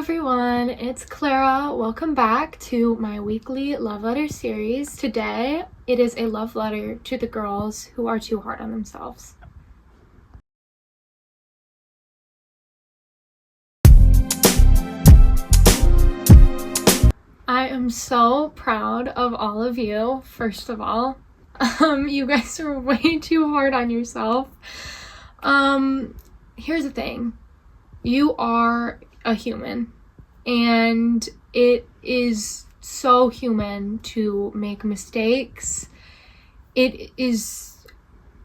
everyone, it's Clara. Welcome back to my weekly love letter series. Today, it is a love letter to the girls who are too hard on themselves. I am so proud of all of you, first of all. You guys are way too hard on yourself. Here's the thing. You are a human, and it is so human to make mistakes. It is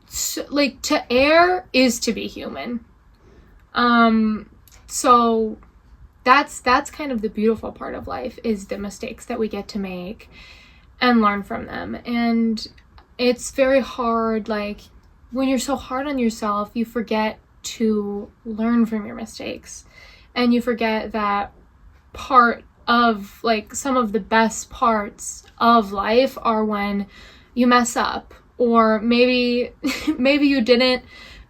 to err is to be human. So that's kind of the beautiful part of life, is the mistakes that we get to make and learn from them. And it's very hard, like when you're so hard on yourself, you forget to learn from your mistakes, and you forget that part of, like, some of the best parts of life are when you mess up, or maybe you didn't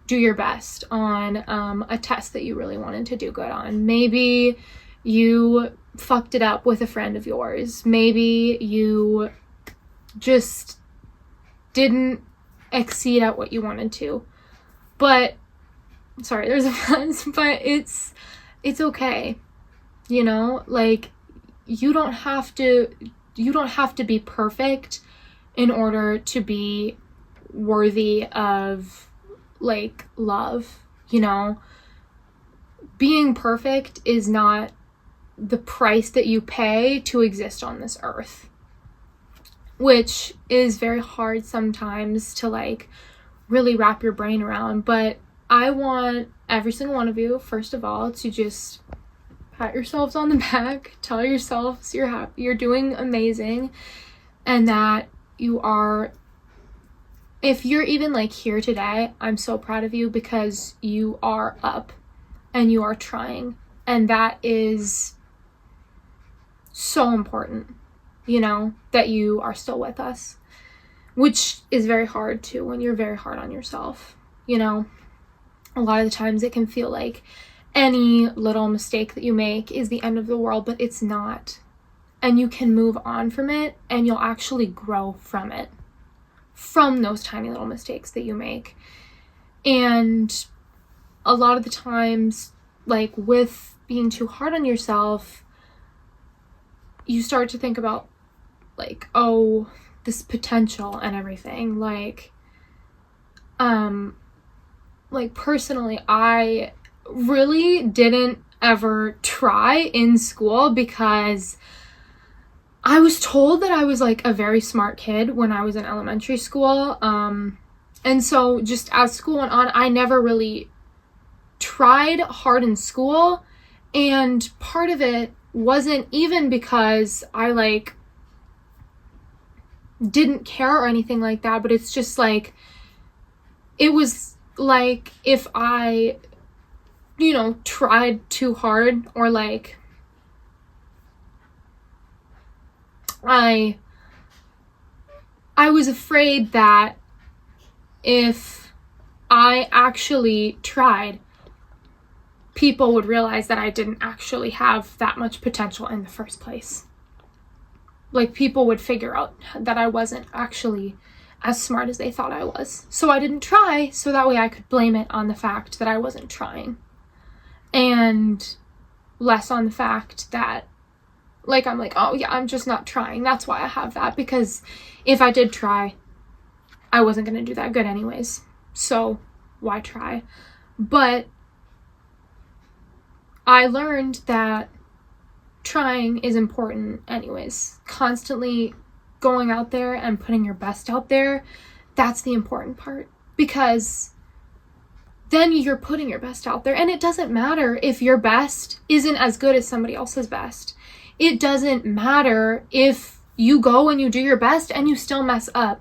do your best on a test that you really wanted to do good on. Maybe you fucked it up with a friend of yours. Maybe you just didn't exceed at what you wanted to. But sorry, there's a fence, but it's okay. You know, like you don't have to be perfect in order to be worthy of, like, love. You know, being perfect is not the price that you pay to exist on this earth, which is very hard sometimes to, like, really wrap your brain around. But I want every single one of you, first of all, to just pat yourselves on the back, tell yourselves you're happy, you're doing amazing, and that you are, if you're even like here today, I'm so proud of you, because you are up and you are trying, and that is so important, you know, that you are still with us, which is very hard too when you're very hard on yourself. You know, a lot of the times it can feel like any little mistake that you make is the end of the world, but it's not. And you can move on from it, and you'll actually grow from it, from those tiny little mistakes that you make. And a lot of the times, like with being too hard on yourself, you start to think about, like, oh, this potential and everything. Like personally, I really didn't ever try in school, because I was told that I was like a very smart kid when I was in elementary school. And so just as school went on, I never really tried hard in school. And part of it wasn't even because I, like, didn't care or anything like that, but it's just like, it was like if I, you know, tried too hard, or like I was afraid that if I actually tried, people would realize that I didn't actually have that much potential in the first place. Like, people would figure out that I wasn't actually as smart as they thought I was. So I didn't try, so that way I could blame it on the fact that I wasn't trying, and less on the fact that, like, I'm like, oh yeah, I'm just not trying. That's why I have that, because if I did try, I wasn't going to do that good anyways. So why try? But I learned that trying is important anyways. Constantly going out there and putting your best out there, that's the important part, because then you're putting your best out there, and it doesn't matter if your best isn't as good as somebody else's best. It doesn't matter if you go and you do your best and you still mess up.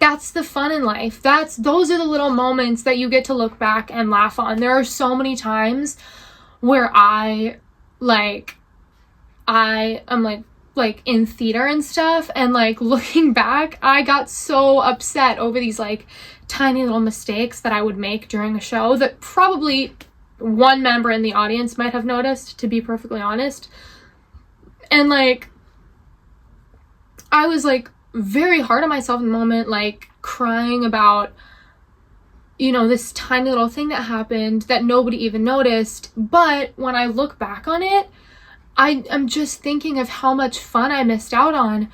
That's the fun in life. Those are the little moments that you get to look back and laugh on. There are so many times where I am like in theater and stuff, and like looking back, I got so upset over these like tiny little mistakes that I would make during a show that probably one member in the audience might have noticed, to be perfectly honest. And like, I was like very hard on myself in the moment, like crying about, you know, this tiny little thing that happened that nobody even noticed. But when I look back on it, I'm just thinking of how much fun I missed out on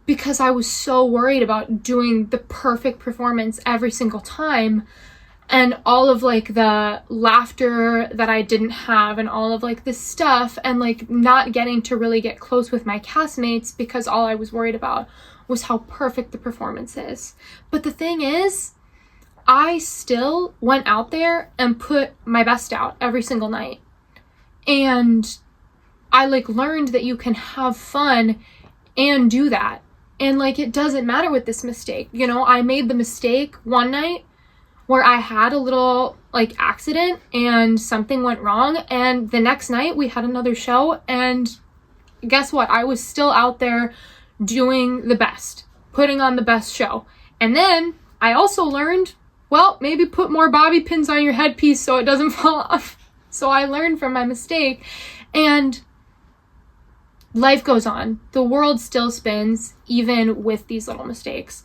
because I was so worried about doing the perfect performance every single time. And all of like the laughter that I didn't have and all of like this stuff, and like not getting to really get close with my castmates because all I was worried about was how perfect the performance is. But the thing is, I still went out there and put my best out every single night. And I like learned that you can have fun and do that. And like, it doesn't matter with this mistake. You know, I made the mistake one night where I had a little like accident and something went wrong. And the next night we had another show, and guess what? I was still out there doing the best, putting on the best show. And then I also learned, well, maybe put more bobby pins on your headpiece so it doesn't fall off. So I learned from my mistake, and life goes on. The world still spins even with these little mistakes.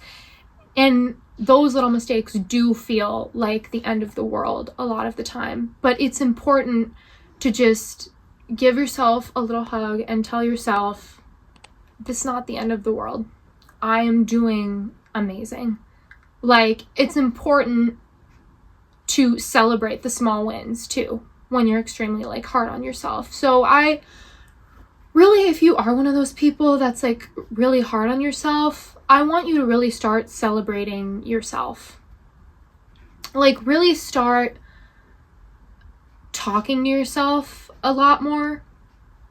And those little mistakes do feel like the end of the world a lot of the time. But it's important to just give yourself a little hug and tell yourself, this is not the end of the world. I am doing amazing. Like, it's important to celebrate the small wins too when you're extremely like hard on yourself. So I really, if you are one of those people that's like really hard on yourself, I want you to really start celebrating yourself. Like, really start talking to yourself a lot more.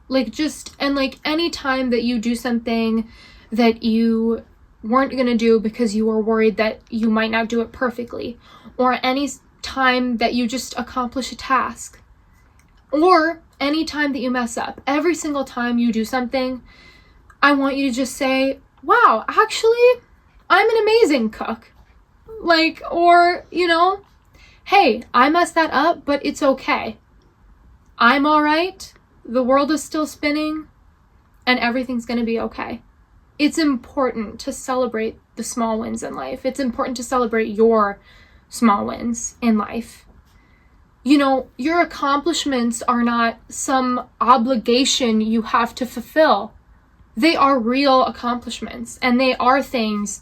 Like, just, and like any time that you do something that you weren't going to do because you were worried that you might not do it perfectly, or any time that you just accomplish a task, or any time that you mess up, every single time you do something, I want you to just say, wow, actually, I'm an amazing cook. Like, or, you know, hey, I messed that up, but it's okay. I'm all right. The world is still spinning, and everything's going to be okay. It's important to celebrate the small wins in life. It's important to celebrate your small wins in life. You know, your accomplishments are not some obligation you have to fulfill. They are real accomplishments, and they are things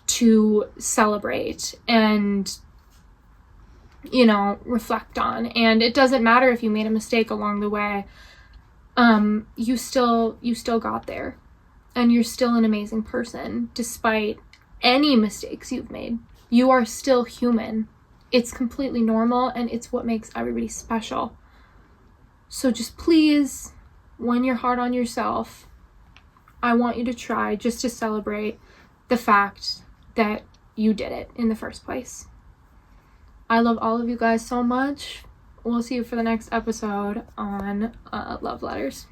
to celebrate and, you know, reflect on. And it doesn't matter if you made a mistake along the way. You still got there, and you're still an amazing person despite any mistakes you've made. You are still human. It's completely normal, and it's what makes everybody special. So just please, when you're hard on yourself, I want you to try just to celebrate the fact that you did it in the first place. I love all of you guys so much. We'll see you for the next episode on Love Letters.